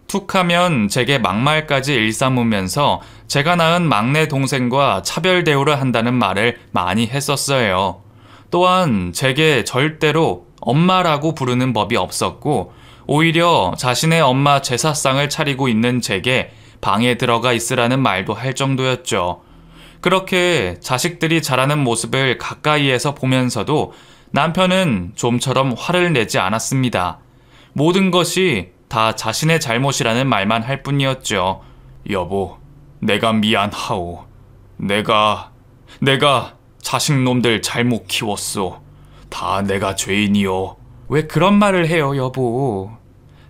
툭하면 제게 막말까지 일삼으면서 제가 낳은 막내 동생과 차별 대우를 한다는 말을 많이 했었어요. 또한 제게 절대로 엄마라고 부르는 법이 없었고 오히려 자신의 엄마 제사상을 차리고 있는 제게 방에 들어가 있으라는 말도 할 정도였죠. 그렇게 자식들이 자라는 모습을 가까이에서 보면서도 남편은 좀처럼 화를 내지 않았습니다. 모든 것이 다 자신의 잘못이라는 말만 할 뿐이었죠. 여보, 내가 미안하오. 내가 자식놈들 잘못 키웠소. 다 내가 죄인이오. 왜 그런 말을 해요, 여보.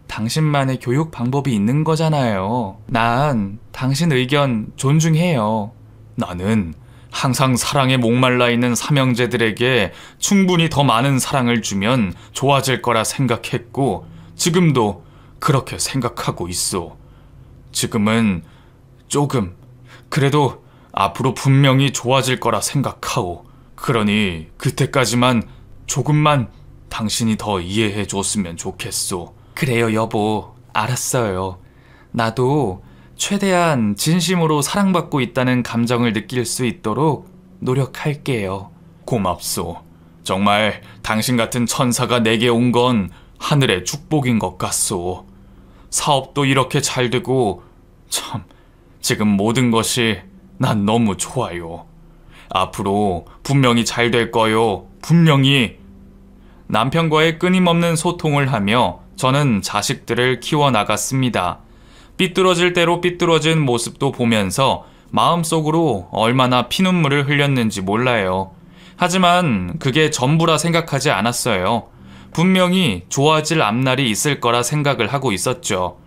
당신만의 교육 방법이 있는 거잖아요. 난 당신 의견 존중해요. 나는 항상 사랑에 목말라 있는 삼형제들에게 충분히 더 많은 사랑을 주면 좋아질 거라 생각했고 지금도 그렇게 생각하고 있어. 지금은 조금, 그래도 앞으로 분명히 좋아질 거라 생각하오. 그러니 그때까지만 조금만 당신이 더 이해해 줬으면 좋겠소. 그래요, 여보. 알았어요. 나도 최대한 진심으로 사랑받고 있다는 감정을 느낄 수 있도록 노력할게요. 고맙소. 정말 당신 같은 천사가 내게 온 건 하늘의 축복인 것 같소. 사업도 이렇게 잘 되고 참 지금 모든 것이 난 너무 좋아요. 앞으로 분명히 잘 될 거요. 분명히. 남편과의 끊임없는 소통을 하며 저는 자식들을 키워나갔습니다. 삐뚤어질 대로 삐뚤어진 모습도 보면서 마음속으로 얼마나 피눈물을 흘렸는지 몰라요. 하지만 그게 전부라 생각하지 않았어요. 분명히 좋아질 앞날이 있을 거라 생각을 하고 있었죠.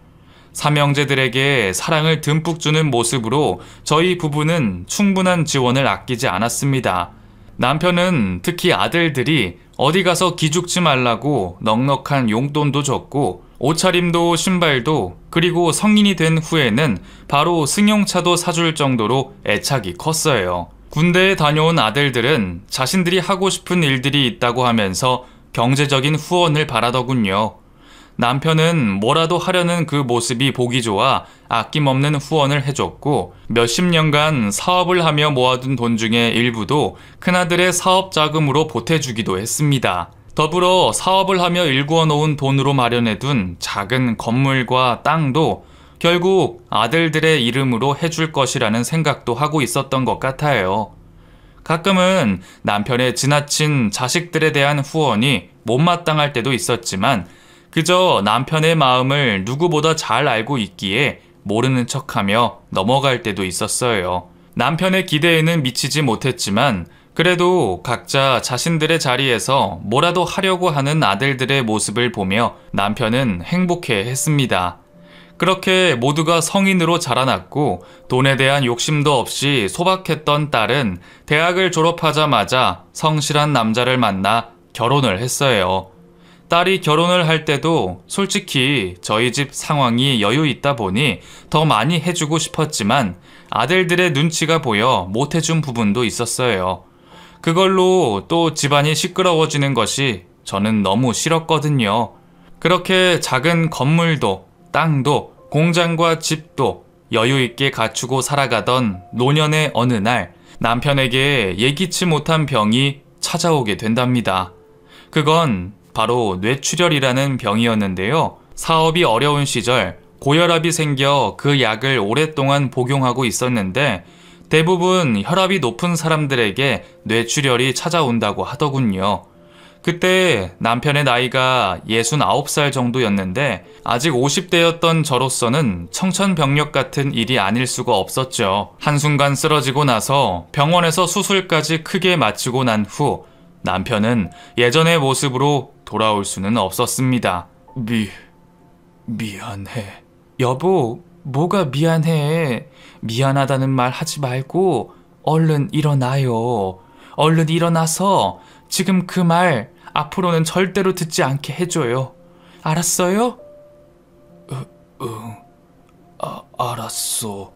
삼형제들에게 사랑을 듬뿍 주는 모습으로 저희 부부는 충분한 지원을 아끼지 않았습니다. 남편은 특히 아들들이 어디 가서 기죽지 말라고 넉넉한 용돈도 줬고 옷차림도 신발도 그리고 성인이 된 후에는 바로 승용차도 사줄 정도로 애착이 컸어요. 군대에 다녀온 아들들은 자신들이 하고 싶은 일들이 있다고 하면서 경제적인 후원을 바라더군요. 남편은 뭐라도 하려는 그 모습이 보기 좋아 아낌없는 후원을 해줬고 몇십 년간 사업을 하며 모아둔 돈 중에 일부도 큰아들의 사업 자금으로 보태주기도 했습니다. 더불어 사업을 하며 일구어 놓은 돈으로 마련해둔 작은 건물과 땅도 결국 아들들의 이름으로 해줄 것이라는 생각도 하고 있었던 것 같아요. 가끔은 남편의 지나친 자식들에 대한 후원이 못마땅할 때도 있었지만 그저 남편의 마음을 누구보다 잘 알고 있기에 모르는 척하며 넘어갈 때도 있었어요. 남편의 기대에는 미치지 못했지만 그래도 각자 자신들의 자리에서 뭐라도 하려고 하는 아들들의 모습을 보며 남편은 행복해 했습니다. 그렇게 모두가 성인으로 자라났고 돈에 대한 욕심도 없이 소박했던 딸은 대학을 졸업하자마자 성실한 남자를 만나 결혼을 했어요. 딸이 결혼을 할 때도 솔직히 저희 집 상황이 여유 있다 보니 더 많이 해주고 싶었지만 아들들의 눈치가 보여 못해준 부분도 있었어요. 그걸로 또 집안이 시끄러워지는 것이 저는 너무 싫었거든요. 그렇게 작은 건물도 땅도 공장과 집도 여유 있게 갖추고 살아가던 노년의 어느 날 남편에게 예기치 못한 병이 찾아오게 된답니다. 그건 바로 뇌출혈이라는 병이었는데요. 사업이 어려운 시절 고혈압이 생겨 그 약을 오랫동안 복용하고 있었는데 대부분 혈압이 높은 사람들에게 뇌출혈이 찾아온다고 하더군요. 그때 남편의 나이가 69살 정도였는데 아직 50대였던 저로서는 청천벽력 같은 일이 아닐 수가 없었죠. 한순간 쓰러지고 나서 병원에서 수술까지 크게 마치고 난 후 남편은 예전의 모습으로 돌아올 수는 없었습니다. 미안해. 여보, 뭐가 미안해. 미안하다는 말 하지 말고 얼른 일어나요. 얼른 일어나서 지금 그 말 앞으로는 절대로 듣지 않게 해줘요. 알았어요? 알았어.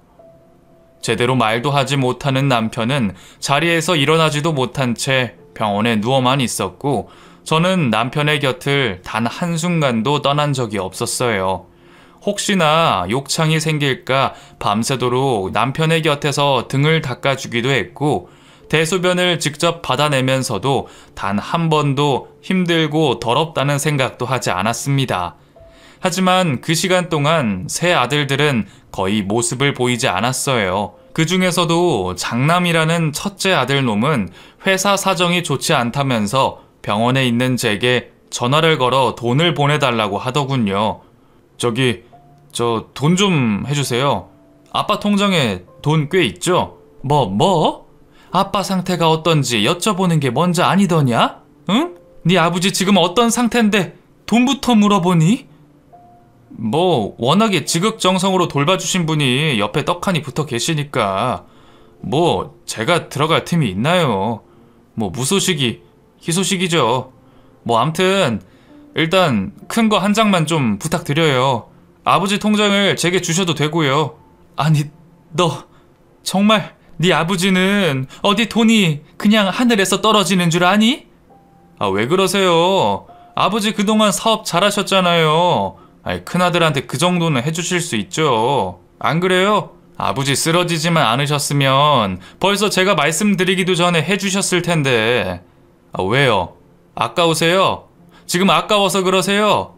제대로 말도 하지 못하는 남편은 자리에서 일어나지도 못한 채 병원에 누워만 있었고 저는 남편의 곁을 단 한순간도 떠난 적이 없었어요. 혹시나 욕창이 생길까 밤새도록 남편의 곁에서 등을 닦아주기도 했고 대소변을 직접 받아내면서도 단 한 번도 힘들고 더럽다는 생각도 하지 않았습니다. 하지만 그 시간 동안 세 아들들은 거의 모습을 보이지 않았어요. 그 중에서도 장남이라는 첫째 아들놈은 회사 사정이 좋지 않다면서 병원에 있는 제게 전화를 걸어 돈을 보내달라고 하더군요. 저 돈 좀 해주세요. 아빠 통장에 돈 꽤 있죠? 뭐? 아빠 상태가 어떤지 여쭤보는 게 먼저 아니더냐? 응? 네 아버지 지금 어떤 상태인데 돈부터 물어보니? 뭐 워낙에 지극정성으로 돌봐주신 분이 옆에 떡하니 붙어 계시니까 뭐 제가 들어갈 틈이 있나요? 뭐 무소식이 희소식이죠. 뭐 암튼 일단 큰 거 한 장만 좀 부탁드려요. 아버지 통장을 제게 주셔도 되고요. 아니 너 정말 네 아버지는 어디 돈이 그냥 하늘에서 떨어지는 줄 아니? 왜 그러세요? 아버지 그동안 사업 잘하셨잖아요. 큰아들한테 그 정도는 해주실 수 있죠. 안 그래요? 아버지 쓰러지지만 않으셨으면 벌써 제가 말씀드리기도 전에 해주셨을 텐데. 왜요? 아까우세요? 지금 아까워서 그러세요?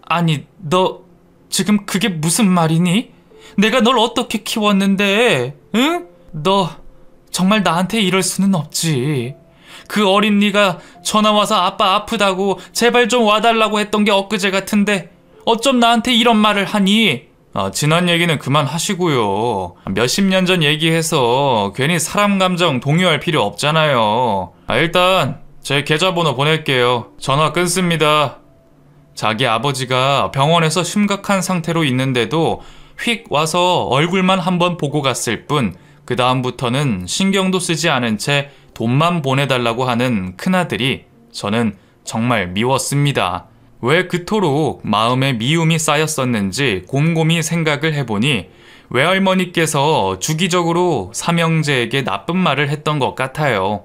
아니 너 지금 그게 무슨 말이니? 내가 널 어떻게 키웠는데, 응? 너 정말 나한테 이럴 수는 없지. 그 어린 네가 전화와서 아빠 아프다고 제발 좀 와달라고 했던 게 엊그제 같은데 어쩜 나한테 이런 말을 하니? 지난 얘기는 그만하시고요. 몇십 년 전 얘기해서 괜히 사람 감정 동요할 필요 없잖아요. 일단 제 계좌번호 보낼게요. 전화 끊습니다. 자기 아버지가 병원에서 심각한 상태로 있는데도 휙 와서 얼굴만 한번 보고 갔을 뿐 그 다음부터는 신경도 쓰지 않은 채 돈만 보내달라고 하는 큰아들이 저는 정말 미웠습니다. 왜 그토록 마음에 미움이 쌓였었는지 곰곰이 생각을 해보니 외할머니께서 주기적으로 삼형제에게 나쁜 말을 했던 것 같아요.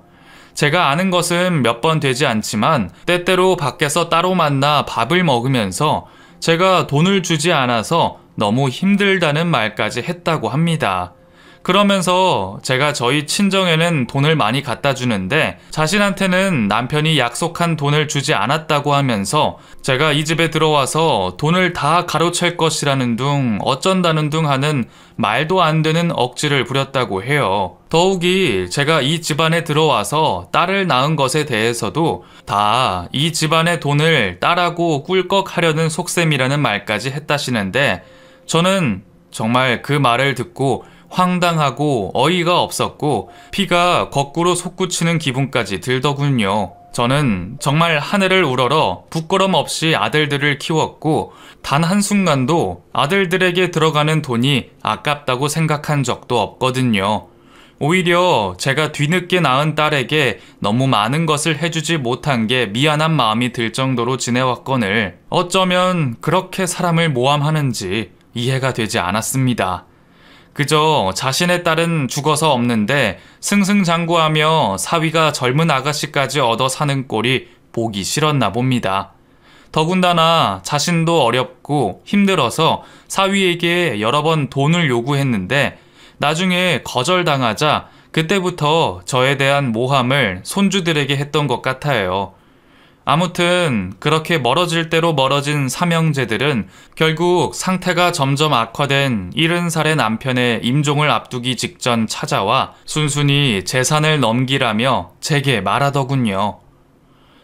제가 아는 것은 몇 번 되지 않지만 때때로 밖에서 따로 만나 밥을 먹으면서 제가 돈을 주지 않아서 너무 힘들다는 말까지 했다고 합니다. 그러면서 제가 저희 친정에는 돈을 많이 갖다 주는데 자신한테는 남편이 약속한 돈을 주지 않았다고 하면서 제가 이 집에 들어와서 돈을 다 가로챌 것이라는 둥 어쩐다는 둥 하는 말도 안 되는 억지를 부렸다고 해요. 더욱이 제가 이 집안에 들어와서 딸을 낳은 것에 대해서도 다 이 집안의 돈을 딸하고 꿀꺽하려는 속셈이라는 말까지 했다시는데 저는 정말 그 말을 듣고 황당하고 어이가 없었고 피가 거꾸로 솟구치는 기분까지 들더군요. 저는 정말 하늘을 우러러 부끄럼 없이 아들들을 키웠고 단 한순간도 아들들에게 들어가는 돈이 아깝다고 생각한 적도 없거든요. 오히려 제가 뒤늦게 낳은 딸에게 너무 많은 것을 해주지 못한 게 미안한 마음이 들 정도로 지내왔거늘 어쩌면 그렇게 사람을 모함하는지 이해가 되지 않았습니다. 그저 자신의 딸은 죽어서 없는데 승승장구하며 사위가 젊은 아가씨까지 얻어 사는 꼴이 보기 싫었나 봅니다. 더군다나 자신도 어렵고 힘들어서 사위에게 여러 번 돈을 요구했는데 나중에 거절당하자 그때부터 저에 대한 모함을 손주들에게 했던 것 같아요. 아무튼 그렇게 멀어질 대로 멀어진 삼형제들은 결국 상태가 점점 악화된 70살의 남편의 임종을 앞두기 직전 찾아와 순순히 재산을 넘기라며 제게 말하더군요.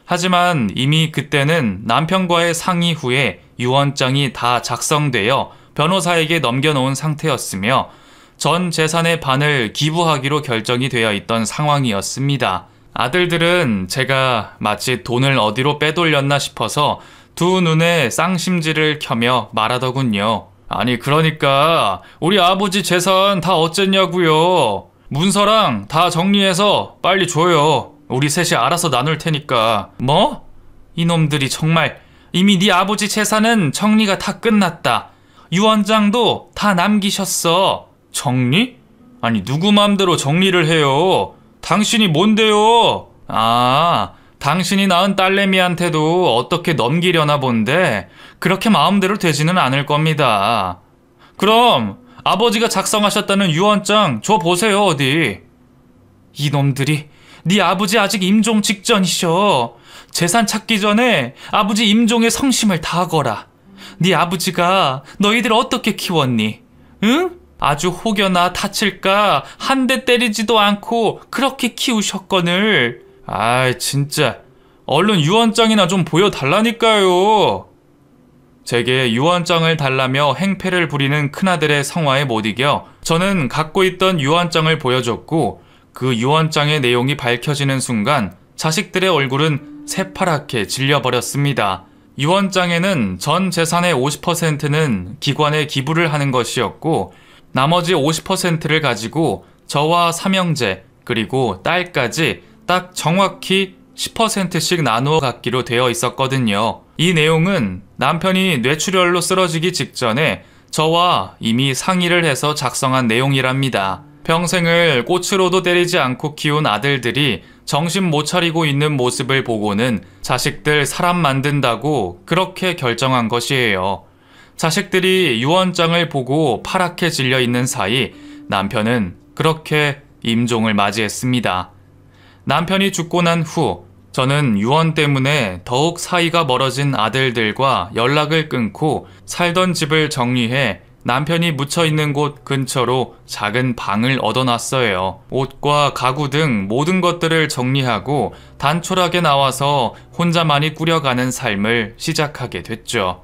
하지만 이미 그때는 남편과의 상의 후에 유언장이 다 작성되어 변호사에게 넘겨놓은 상태였으며 전 재산의 반을 기부하기로 결정이 되어 있던 상황이었습니다. 아들들은 제가 마치 돈을 어디로 빼돌렸나 싶어서 두 눈에 쌍심지를 켜며 말하더군요. 아니 그러니까 우리 아버지 재산 다 어쨌냐고요. 문서랑 다 정리해서 빨리 줘요. 우리 셋이 알아서 나눌 테니까. 뭐? 이놈들이 정말 이미 네 아버지 재산은 정리가 다 끝났다. 유언장도 다 남기셨어. 정리? 아니 누구 맘대로 정리를 해요. 당신이 뭔데요? 당신이 낳은 딸내미한테도 어떻게 넘기려나 본데 그렇게 마음대로 되지는 않을 겁니다. 그럼 아버지가 작성하셨다는 유언장 줘 보세요 어디. 이놈들이 네 아버지 아직 임종 직전이셔. 재산 찾기 전에 아버지 임종의 성심을 다하거라. 네 아버지가 너희들 어떻게 키웠니? 응? 아주 혹여나 다칠까 한 대 때리지도 않고 그렇게 키우셨거늘. 아이 진짜 얼른 유언장이나 좀 보여달라니까요. 제게 유언장을 달라며 행패를 부리는 큰아들의 성화에 못 이겨 저는 갖고 있던 유언장을 보여줬고 그 유언장의 내용이 밝혀지는 순간 자식들의 얼굴은 새파랗게 질려버렸습니다. 유언장에는 전 재산의 50%는 기관에 기부를 하는 것이었고 나머지 50%를 가지고 저와 삼형제 그리고 딸까지 딱 정확히 10%씩 나누어 갖기로 되어 있었거든요. 이 내용은 남편이 뇌출혈로 쓰러지기 직전에 저와 이미 상의를 해서 작성한 내용이랍니다. 평생을 꼬치로도 때리지 않고 키운 아들들이 정신 못 차리고 있는 모습을 보고는 자식들 사람 만든다고 그렇게 결정한 것이에요. 자식들이 유언장을 보고 파랗게 질려 있는 사이 남편은 그렇게 임종을 맞이했습니다. 남편이 죽고 난 후 저는 유언 때문에 더욱 사이가 멀어진 아들들과 연락을 끊고 살던 집을 정리해 남편이 묻혀있는 곳 근처로 작은 방을 얻어놨어요. 옷과 가구 등 모든 것들을 정리하고 단촐하게 나와서 혼자만이 꾸려가는 삶을 시작하게 됐죠.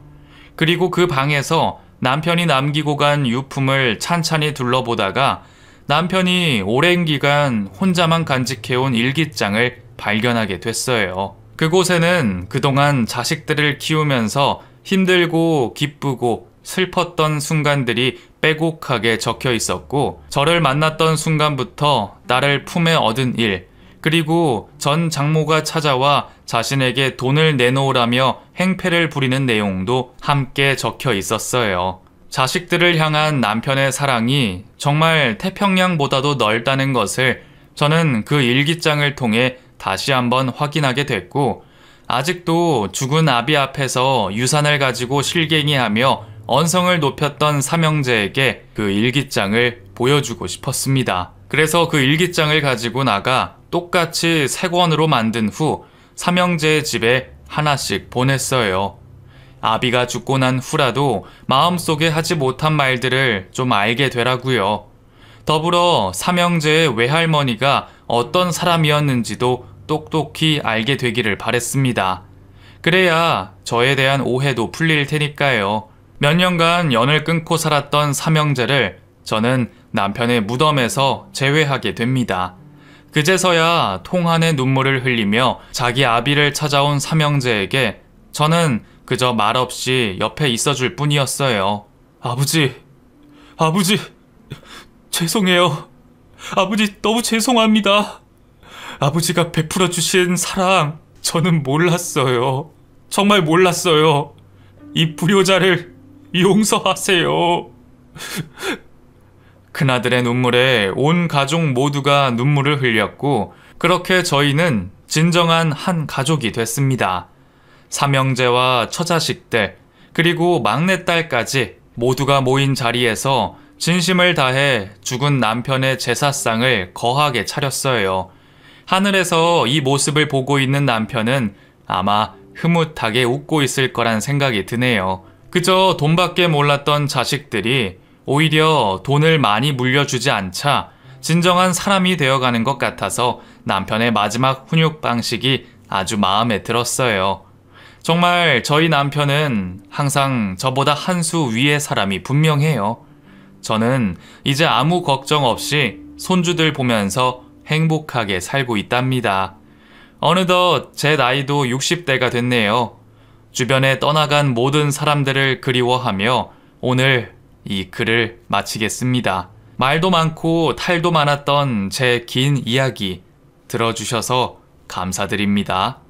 그리고 그 방에서 남편이 남기고 간 유품을 찬찬히 둘러보다가 남편이 오랜 기간 혼자만 간직해온 일기장을 발견하게 됐어요. 그곳에는 그동안 자식들을 키우면서 힘들고 기쁘고 슬펐던 순간들이 빼곡하게 적혀 있었고, 저를 만났던 순간부터 딸을 품에 얻은 일, 그리고 전 장모가 찾아와 자신에게 돈을 내놓으라며 행패를 부리는 내용도 함께 적혀 있었어요. 자식들을 향한 남편의 사랑이 정말 태평양보다도 넓다는 것을 저는 그 일기장을 통해 다시 한번 확인하게 됐고, 아직도 죽은 아비 앞에서 유산을 가지고 실갱이하며 언성을 높였던 삼형제에게 그 일기장을 보여주고 싶었습니다. 그래서 그 일기장을 가지고 나가 똑같이 새 권으로 만든 후 삼형제의 집에 하나씩 보냈어요. 아비가 죽고 난 후라도 마음속에 하지 못한 말들을 좀 알게 되라고요. 더불어 삼형제의 외할머니가 어떤 사람이었는지도 똑똑히 알게 되기를 바랬습니다. 그래야 저에 대한 오해도 풀릴 테니까요. 몇 년간 연을 끊고 살았던 삼형제를 저는 남편의 무덤에서 제외하게 됩니다. 그제서야 통한의 눈물을 흘리며 자기 아비를 찾아온 삼형제에게 저는 그저 말없이 옆에 있어줄 뿐이었어요. 아버지, 죄송해요. 아버지, 너무 죄송합니다. 아버지가 베풀어 주신 사랑, 저는 몰랐어요. 정말 몰랐어요. 이 불효자를 용서하세요. 큰아들의 눈물에 온 가족 모두가 눈물을 흘렸고, 그렇게 저희는 진정한 한 가족이 됐습니다. 삼형제와 처자식들, 그리고 막내딸까지 모두가 모인 자리에서 진심을 다해 죽은 남편의 제사상을 거하게 차렸어요. 하늘에서 이 모습을 보고 있는 남편은 아마 흐뭇하게 웃고 있을 거란 생각이 드네요. 그저 돈밖에 몰랐던 자식들이 오히려 돈을 많이 물려주지 않자 진정한 사람이 되어가는 것 같아서 남편의 마지막 훈육 방식이 아주 마음에 들었어요. 정말 저희 남편은 항상 저보다 한 수 위의 사람이 분명해요. 저는 이제 아무 걱정 없이 손주들 보면서 행복하게 살고 있답니다. 어느덧 제 나이도 60대가 됐네요. 주변에 떠나간 모든 사람들을 그리워하며 오늘 이 글을 마치겠습니다. 말도 많고 탈도 많았던 제 긴 이야기 들어주셔서 감사드립니다.